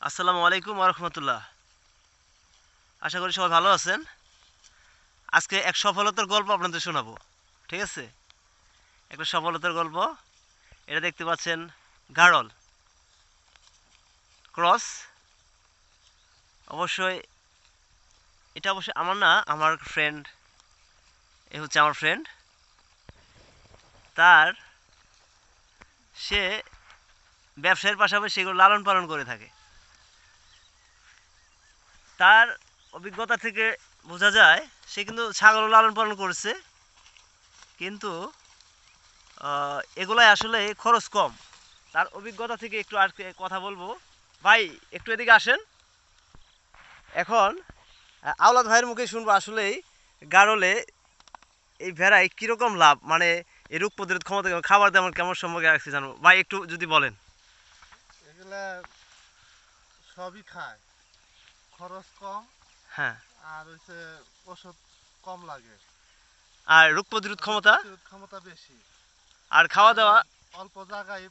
আসসালামু আলাইকুম ওয়া রাহমাতুল্লাহ। আশা করি সবাই ভালো আছেন। আজকে এক সফলতার গল্প আপনাদের শোনাবো। ঠিক আছে? একটা সফলতার গল্প। এটা দেখতে পাচ্ছেন গাড়ল ক্রস। অবশ্যই এটা অবশ্যই আমার না, আমার ফ্রেন্ড। এ হচ্ছে আমার ফ্রেন্ড। তার সে ব্যবসায়ের পাশাপাশি সেগুলো লালন পালন করে থাকে। তার অভিজ্ঞতা থেকে বোঝা যায় সে কিন্তু ছাগল লালন পালন করেছে, কিন্তু এগুলাই আসলে খরচ কম। তার অভিজ্ঞতা থেকে একটু আর কথা বলবো। ভাই, একটু এদিকে আসেন। এখন আওলাদ ভাইয়ের মুখে শুনবো আসলেই গাড়লে এই ভেড়ায় কিরকম লাভ, মানে এই রোগ প্রতিরোধ ক্ষমতা কেমন, খাবার তেমন কেমন সম্পর্কে রাখছি জানবো। ভাই একটু যদি বলেন। এগুলা সবই খায়, খরচ কম। হ্যাঁ। আর হচ্ছে ওষুধ কম লাগে, আর রোগ প্রতিরোধ রোগ ক্ষমতা প্রতিরোধ ক্ষমতা বেশি। আর খাওয়া আর দাওয়া। অল্প জায়গায়